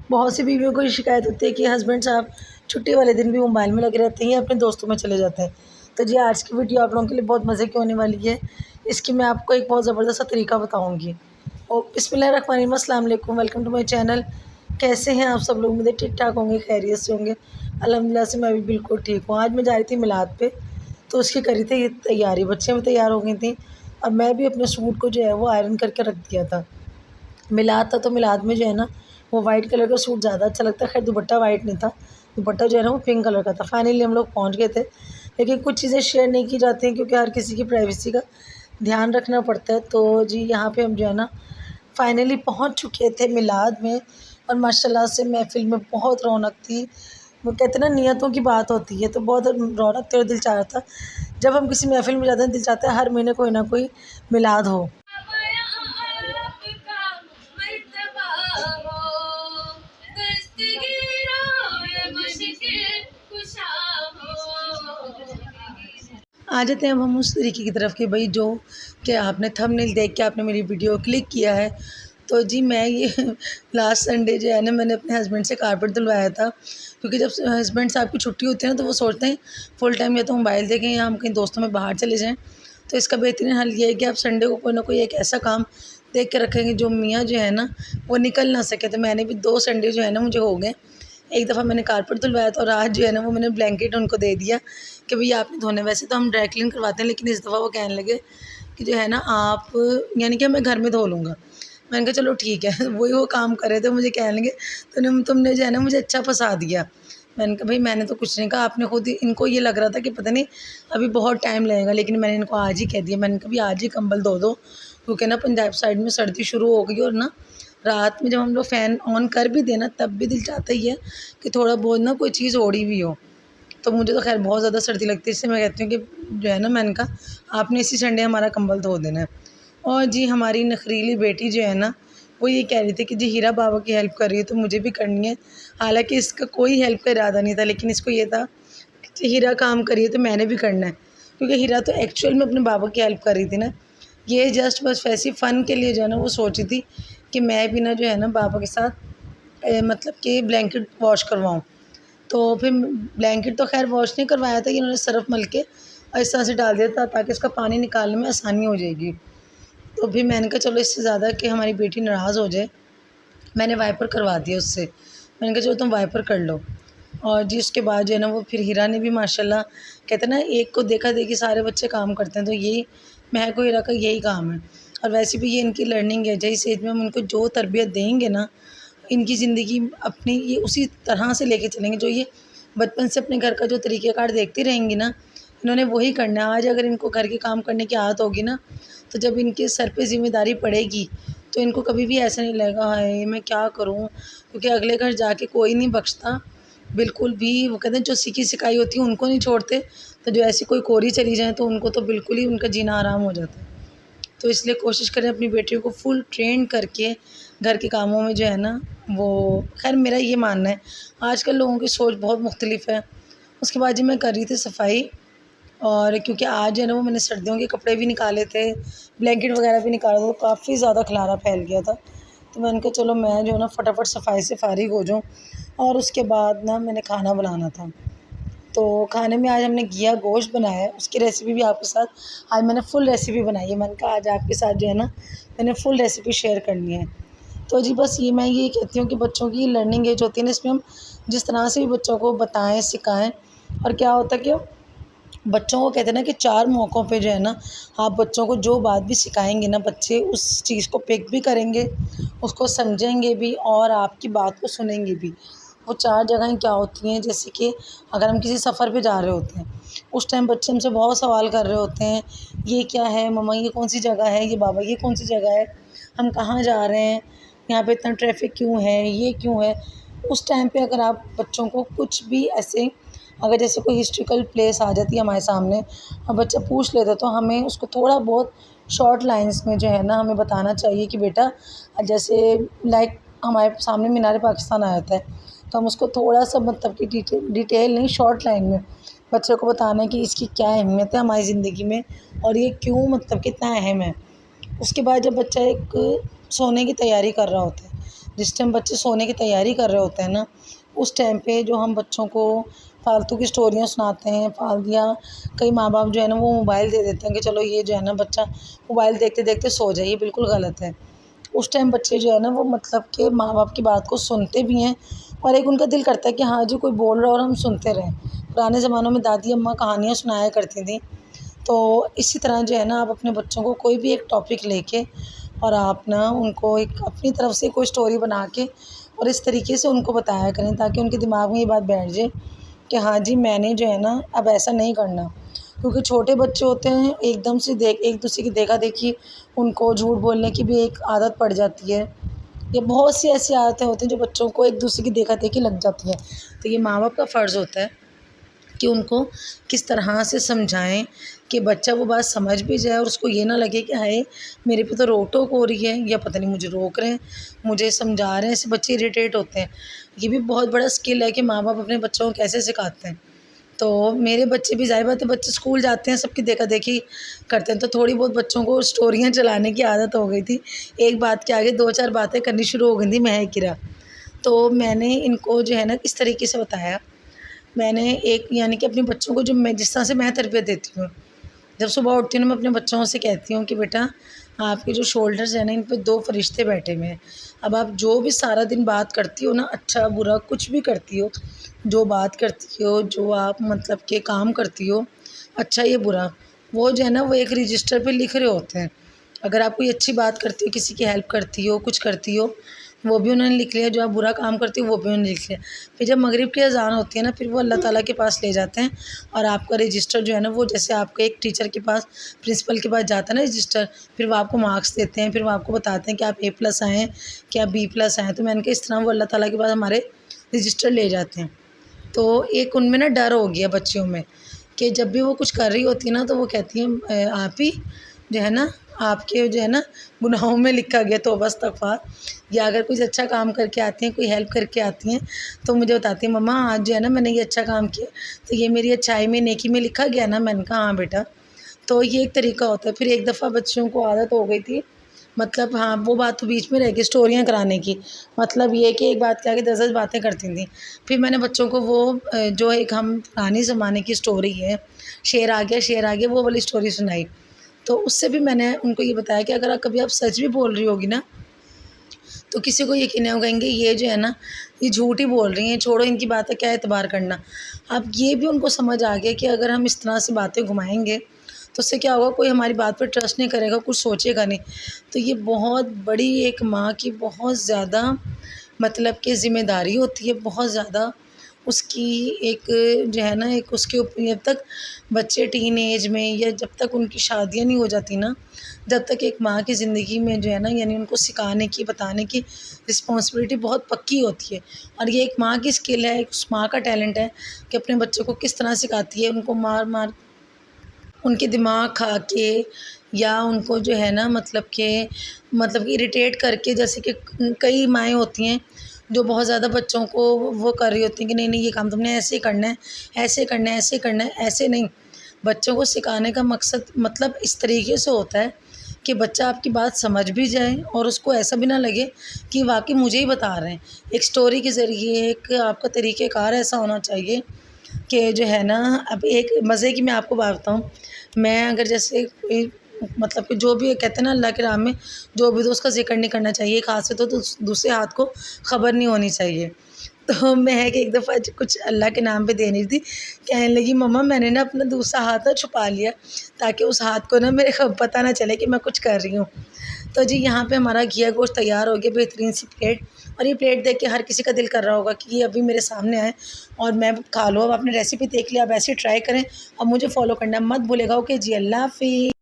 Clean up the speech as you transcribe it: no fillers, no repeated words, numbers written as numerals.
بہت سی بیویوں کو یہ شکایت ہوتی ہے کہ ہسبینڈ صاحب چھٹی والے دن بھی موبائل میں لگے رہتے ہیں یا اپنے دوستوں میں چلے جاتے ہیں۔ تو جی آج کی ویڈیو آپ لوگوں کے لیے بہت مزے کی ہونے والی ہے۔ اس کی میں آپ کو ایک بہت زبردست سا طریقہ بتاؤں گی۔ اور بسم اللہ الرحمن الرحیم، السلام علیکم، ویلکم ٹو مائی چینل۔ کیسے ہیں آپ سب لوگ؟ مجھے ٹھیک ٹھاک ہوں گے، خیریت سے ہوں گے؟ الحمدللہ سے میں بھی بالکل ٹھیک ہوں۔ آج میں جا رہی تھی میلاد پہ، تو اس کی کری تھی یہ تیاری، بچے بھی تیار ہو گئی تھیں اور میں بھی اپنے سوٹ کو جو ہے وہ آئرن کر کے رکھ دیا تھا۔ میلاد تھا تو میلاد میں جو ہے نا وہ وائٹ کلر کا سوٹ زیادہ اچھا لگتا ہے، خیر دوپٹہ وائٹ نہیں تھا، دوپٹہ جو ہے نا وہ پنک کلر کا تھا۔ فائنلی ہم لوگ پہنچ گئے تھے، لیکن کچھ چیزیں شیئر نہیں کی جاتی ہیں کیونکہ ہر کسی کی پرائیویسی کا دھیان رکھنا پڑتا ہے۔ تو جی یہاں پہ ہم جو ہے نا فائنلی پہنچ چکے تھے میلاد میں، اور ماشاءاللہ سے محفل میں بہت رونق تھی۔ وہ کہتے ہیں نا نیتوں کی بات ہوتی ہے، تو بہت رونق تھی اور دل چاہ رہا تھا جب ہم کسی محفل میں جاتے ہیں، دل چاہتا ہے ہر مہینے کوئی نہ کوئی میلاد ہو۔ آ جاتے ہیں اب ہم اس طریقے کی طرف کہ بھائی جو کہ آپ نے تھمبنیل دیکھ کے آپ نے میری ویڈیو کلک کیا ہے۔ تو جی میں یہ لاسٹ سنڈے جو ہے نا میں نے اپنے ہسبینڈ سے کارپیٹ دھلوایا تھا، کیونکہ جب ہسبینڈ صاحب کی چھٹی ہوتی ہے نا تو وہ سوچتے ہیں فل ٹائم یا تو موبائل دیکھیں یا ہم کہیں دوستوں میں باہر چلے جائیں۔ تو اس کا بہترین حل یہ ہے کہ آپ سنڈے کو کوئی نہ کوئی ایک ایسا کام دیکھ کے رکھیں گے جو میاں جو ہے نا وہ نکل نہ سکے۔ تو میں نے بھی 2 سنڈے جو ہے نا مجھے ہو گئے، ایک دفعہ میں نے کارپیٹ دھلوایا تھا اور آج جو ہے نا وہ میں نے بلینکٹ ان کو دے دیا کہ بھئی آپ نے دھونے۔ ویسے تو ہم ڈرائی کلین کرواتے ہیں، لیکن اس دفعہ وہ کہنے لگے کہ جو ہے نا آپ یعنی کہ میں گھر میں دھو لوں گا۔ میں نے کہا چلو ٹھیک ہے، وہی وہ کام کرے تھے، مجھے کہنے لگے تم نے جو ہے نا مجھے اچھا پھنسا دیا۔ میں نے کہا بھائی میں نے تو کچھ نہیں کہا، آپ نے خود ہی، ان کو یہ لگ رہا تھا کہ پتہ نہیں ابھی بہت ٹائم لگے گا، لیکن میں نے ان کو آج ہی کہہ دیا۔ میں نے کہا بھئی آج ہی کمبل دھو دو، کیونکہ نا پنجاب سائڈ میں سردی شروع ہو گئی، اور نا رات میں جب ہم لوگ فین آن کر بھی دیں نا تب بھی دل چاہتا ہی ہے کہ تھوڑا بہت نا کوئی چیز اوڑھی ہوئی ہو۔ تو مجھے تو خیر بہت زیادہ سردی لگتی ہے، اس سے میں کہتی ہوں کہ جو ہے نا میں نے کہا آپ نے اسی سنڈے ہمارا کمبل دھو دینا ہے۔ اور جی ہماری نخریلی بیٹی جو ہے نا وہ یہ کہہ رہی تھی کہ جی ہیرا بابا کی ہیلپ کر رہی ہے تو مجھے بھی کرنی ہے۔ حالانکہ اس کا کوئی ہیلپ کا ارادہ نہیں تھا، لیکن اس کو یہ تھا کہ ہیرا کام کریے تو میں نے بھی کرنا ہے، کیونکہ ہیرا تو ایکچوئل میں اپنے بابا کی ہیلپ کر رہی تھی نا۔ یہ جسٹ بس ویسی فن کے لیے جو ہے نا وہ سوچی تھی کہ میں بھی نا جو ہے نا بابا کے ساتھ مطلب کہ بلینکٹ واش کرواؤں۔ تو پھر بلینکٹ تو خیر واش نہیں کروایا تھا، کہ انہوں نے سرف مل کے اور اس طرح سے ڈال دیا تھا تاکہ اس کا پانی نکالنے میں آسانی ہو جائے گی۔ تو پھر میں نے کہا چلو اس سے زیادہ کہ ہماری بیٹی ناراض ہو جائے، میں نے وائپر کروا دیا اس سے۔ میں نے کہا چلو تم وائپر کر لو۔ اور جی اس کے بعد جو ہے نا وہ پھر ہیرا نے بھی ماشاءاللہ، کہتے ہیں نا ایک کو دیکھا دیکھی سارے بچے کام کرتے ہیں، تو یہی مہک و ہیرا کا یہی کام ہے۔ اور ویسے بھی یہ ان کی لرننگ ہے، جس ایج میں ہم ان کو جو تربیت دیں گے نا، ان کی زندگی اپنی یہ اسی طرح سے لے کے چلیں گے، جو یہ بچپن سے اپنے گھر کا جو طریقہ کار دیکھتی رہیں گی نا انہوں نے وہی کرنا ہے۔ آج اگر ان کو گھر کے کام کرنے کی عادت ہوگی نا تو جب ان کے سر پہ ذمہ داری پڑے گی تو ان کو کبھی بھی ایسا نہیں لگے گا ہائے میں کیا کروں، کیونکہ اگلے گھر جا کے کوئی نہیں بخشتا بالکل بھی۔ وہ کہتے ہیں جو سیکھی سکھائی ہوتی ہے ان کو نہیں چھوڑتے، تو جو ایسی کوئی کوری چلی جائیں تو ان کو تو بالکل ہی ان کا جینا آرام ہو جاتا ہے۔ تو اس لیے کوشش کریں اپنی بیٹیوں کو فل ٹرین کر کے گھر کے کاموں میں جو ہے نا وہ، خیر میرا یہ ماننا ہے آج کل لوگوں کی سوچ بہت مختلف ہے۔ اس کے بعد جی میں کر رہی تھی صفائی، اور کیونکہ آج جو ہے نا وہ میں نے سردیوں کے کپڑے بھی نکالے تھے، بلینکٹ وغیرہ بھی نکالا تھا، تو کافی زیادہ خلارہ پھیل گیا تھا۔ تو میں نے کہا چلو میں جو ہے نا فٹافٹ صفائی سے فارغ ہو جاؤں، اور اس کے بعد نا میں نے کھانا بنانا تھا۔ تو کھانے میں آج ہم نے گھیا گوشت بنایا ہے، اس کی ریسیپی بھی آپ کے ساتھ آج میں نے فل ریسیپی بنائی ہے۔ میں نے کہا آج آپ کے ساتھ جو ہے نا میں نے فل ریسیپی شیئر کرنی ہے۔ تو جی بس یہ میں یہ کہتی ہوں کہ بچوں کی لرننگ ایج ہوتی ہے نا، اس میں ہم جس طرح سے بھی بچوں کو بتائیں سکھائیں، اور کیا ہوتا ہے کہ بچوں کو کہتے ہیں نا کہ 4 موقعوں پہ جو ہے نا آپ بچوں کو جو بات بھی سکھائیں گے نا بچے اس چیز کو پک بھی کریں گے، اس کو سمجھیں گے بھی اور آپ کی بات کو سنیں گے بھی۔ وہ 4 جگہیں کیا ہوتی ہیں، جیسے کہ اگر ہم کسی سفر پہ جا رہے ہوتے ہیں اس ٹائم بچے ہم سے بہت سوال کر رہے ہوتے ہیں، یہ کیا ہے مما، یہ کون سی جگہ ہے، یہ بابا یہ کون سی جگہ ہے، ہم کہاں جا رہے ہیں، یہاں پہ اتنا ٹریفک کیوں ہے، یہ کیوں ہے۔ اس ٹائم پہ اگر آپ بچوں کو کچھ بھی ایسے، اگر جیسے کوئی ہسٹوریکل پلیس آ جاتی ہے ہمارے سامنے اور بچہ پوچھ لیتا تو ہمیں اس کو تھوڑا بہت شارٹ لائنس میں جو ہے نا ہمیں بتانا چاہیے کہ بیٹا جیسے لائک ہمارے سامنے مینار پاکستان آ جاتا ہے تو ہم اس کو تھوڑا سا مطلب کہ ڈیٹیل نہیں، شارٹ لائن میں بچوں کو بتانا ہے کہ اس کی کیا اہمیت ہے ہماری زندگی میں اور یہ کیوں مطلب کتنا اہم ہے۔ اس کے بعد جب بچہ ایک سونے کی تیاری کر رہا ہوتا ہے جس ٹائم بچے سونے کی تیاری کر رہے ہوتے ہیں نا، اس ٹائم پہ جو ہم بچوں کو فالتو کی اسٹوریاں سناتے ہیں، یا کئی ماں باپ جو ہے نا وہ موبائل دے دیتے ہیں کہ چلو یہ جو ہے نا بچہ موبائل دیکھتے دیکھتے سو جائے، یہ بالکل غلط ہے۔ اس ٹائم بچے جو ہے نا وہ مطلب کہ ماں باپ کی بات کو سنتے بھی ہیں، اور ایک ان کا دل کرتا ہے کہ ہاں جی کوئی بول رہا ہے اور ہم سنتے رہیں۔ پرانے زمانوں میں دادی اماں کہانیاں سنایا کرتی تھیں، تو اسی طرح جو ہے نا آپ اپنے بچوں کو کوئی بھی ایک ٹاپک لے کے اور آپ نا ان کو ایک اپنی طرف سے کوئی اسٹوری بنا کے اور اس طریقے سے ان کو بتایا کریں، تاکہ ان کے دماغ میں یہ بات بیٹھ جائے کہ ہاں جی میں نے جو ہے نا اب ایسا نہیں کرنا۔ کیونکہ چھوٹے بچے ہوتے ہیں، ایک دم سے ایک دوسرے کی دیکھا دیکھی ان کو جھوٹ بولنے کی بھی ایک عادت پڑ جاتی ہے، یہ بہت سی ایسی عادتیں ہوتی ہیں جو بچوں کو ایک دوسرے کی دیکھا دیکھی لگ جاتی ہیں۔ تو یہ ماں باپ کا فرض ہوتا ہے کہ ان کو کس طرح سے سمجھائیں کہ بچہ وہ بات سمجھ بھی جائے اور اس کو یہ نہ لگے کہ ہائے میرے پہ تو روک ٹوک ہو رہی ہے، یا پتہ نہیں مجھے روک رہے ہیں، مجھے سمجھا رہے ہیں۔ ایسے بچے اریٹیٹ ہوتے ہیں۔ یہ بھی بہت بڑا اسکل ہے کہ ماں باپ اپنے بچوں کو کیسے سکھاتے ہیں۔ تو میرے بچے بھی ظاہر بات ہے، بچے اسکول جاتے ہیں، سب کی دیکھا دیکھی کرتے ہیں، تو تھوڑی بہت بچوں کو اسٹوریاں چلانے کی عادت ہو گئی تھی۔ ایک بات کے آگے دو چار باتیں کرنی شروع ہو گئی تھیں مہک گرا۔ تو میں نے ان کو جو ہے نا اس طریقے سے بتایا، میں نے ایک یعنی کہ اپنے بچوں کو جس طرح سے میں تربیت دیتی ہوں، جب صبح اٹھتی ہوں نا میں اپنے بچوں سے کہتی ہوں کہ بیٹا آپ کے جو شولڈرز ہیں نا ان پہ 2 فرشتے بیٹھے ہوئے ہیں۔ اب آپ جو بھی سارا دن بات کرتی ہو نا، اچھا برا کچھ بھی کرتی ہو، جو بات کرتی ہو، جو آپ مطلب کہ کام کرتی ہو، اچھا یا برا، وہ جو ہے نا وہ ایک رجسٹر پہ لکھ رہے ہوتے ہیں۔ اگر آپ کوئی اچھی بات کرتی ہو، کسی کی ہیلپ کرتی ہو، کچھ کرتی ہو، وہ بھی انہوں نے لکھ لیا، جو آپ برا کام کرتی ہو وہ بھی انہوں نے لکھ لیا۔ پھر جب مغرب کی اذان ہوتی ہے نا، پھر وہ اللہ تعالیٰ کے پاس لے جاتے ہیں، اور آپ کا رجسٹر جو ہے نا وہ جیسے آپ کے ایک ٹیچر کے پاس پرنسپل کے پاس جاتا ہے نا رجسٹر، پھر وہ آپ کو مارکس دیتے ہیں، پھر وہ آپ کو بتاتے ہیں کہ آپ A+ آئے ہیں کہ آپ B+ آئے ہیں۔ تو میں نے کہا اس طرح وہ اللہ تعالیٰ کے پاس ہمارے رجسٹر لے جاتے ہیں۔ تو ایک ان میں نا ڈر ہو گیا بچیوں میں کہ جب بھی وہ کچھ کر رہی ہوتی ہے نا تو وہ کہتی ہیں آپ ہی جو ہے نا آپ کے جو ہے نا گناہوں میں لکھا گیا توبہ استغفار، یا اگر کچھ اچھا کام کر کے آتی ہیں، کوئی ہیلپ کر کے آتی ہیں تو مجھے بتاتی ہیں مما آج جو ہے نا میں نے یہ اچھا کام کیا تو یہ میری اچھائی میں نیکی میں لکھا گیا نا۔ میں نے کہا ہاں بیٹا۔ تو یہ ایک طریقہ ہوتا ہے۔ پھر ایک دفعہ بچوں کو عادت ہو گئی تھی، مطلب ہاں وہ بات تو بیچ میں رہ گئی اسٹوریاں کرانے کی، مطلب یہ کہ ایک بات کے آگے 10 باتیں کرتی تھیں۔ پھر میں نے بچوں کو وہ جو ایک ہم پرانے زمانے کی اسٹوری ہے شیر آ گیا شیر آ گیا وہ والی اسٹوری سنائی۔ تو اس سے بھی میں نے ان کو یہ بتایا کہ اگر کبھی آپ سچ بھی بول رہی ہوگی نا تو کسی کو یقین نہیں ہوگا کہ یہ جو ہے نا یہ جھوٹ ہی بول رہی ہیں، چھوڑو ان کی باتیں، کیا اعتبار کرنا۔ اب یہ بھی ان کو سمجھ آ گیا کہ اگر ہم اس طرح سے باتیں گھمائیں گے تو اس سے کیا ہوگا، کوئی ہماری بات پہ ٹرسٹ نہیں کرے گا، کچھ سوچے گا نہیں۔ تو یہ بہت بڑی ایک ماں کی بہت زیادہ مطلب کہ ذمہ داری ہوتی ہے، بہت زیادہ اس کی ایک جو ہے نا ایک اس کے اوپر جب تک بچے ٹین ایج میں یا جب تک ان کی شادیاں نہیں ہو جاتی نا، جب تک ایک ماں کی زندگی میں جو ہے نا یعنی ان کو سکھانے کی بتانے کی رسپانسبلٹی بہت پکی ہوتی ہے۔ اور یہ ایک ماں کی اسکل ہے، ایک اس ماں کا ٹیلنٹ ہے کہ اپنے بچوں کو کس طرح سکھاتی ہے، ان کو مار مار ان کے دماغ کھا کے یا ان کو جو ہے نا مطلب کہ اریٹیٹ کر کے، جیسے کہ کئی مائیں ہوتی ہیں جو بہت زیادہ بچوں کو وہ کر رہی ہوتی ہیں کہ نہیں نہیں یہ کام تم نے ایسے ہی کرنا ہے، ایسے کرنا ہے، ایسے کرنا ہے، ایسے نہیں۔ بچوں کو سکھانے کا مقصد مطلب اس طریقے سے ہوتا ہے کہ بچہ آپ کی بات سمجھ بھی جائے اور اس کو ایسا بھی نہ لگے کہ واقعی مجھے ہی بتا رہے ہیں۔ ایک سٹوری کے ذریعے ایک آپ کا طریقہ کار ایسا ہونا چاہیے کہ جو ہے نا اب ایک مزے کی میں آپ کو بات بتاؤں، میں اگر جیسے مطلب کہ جو بھی کہتے ہیں نا اللہ کے راہ میں جو بھی تو اس کا ذکر نہیں کرنا چاہیے، ایک ہاتھ سے تو دوسرے ہاتھ کو خبر نہیں ہونی چاہیے۔ تو میں ایک دفعہ کچھ اللہ کے نام پہ دے رہی تھی، کہنے لگی مما میں نے نا اپنا دوسرا ہاتھ چھپا لیا تاکہ اس ہاتھ کو نا میرے پتہ نہ چلے کہ میں کچھ کر رہی ہوں۔ تو جی یہاں پہ ہمارا گھیا گوشت تیار ہو گیا، بہترین سی پلیٹ، اور یہ پلیٹ دیکھ کے ہر کسی کا دل کر رہا ہوگا کہ یہ ابھی میرے سامنے آئے اور میں کھا لوں۔ اب آپ نے ریسیپی دیکھ لیا، اب ایسے ٹرائی کریں اور مجھے فالو کرنا مت بھولے گا۔ اوکے جی، اللہ حافظ۔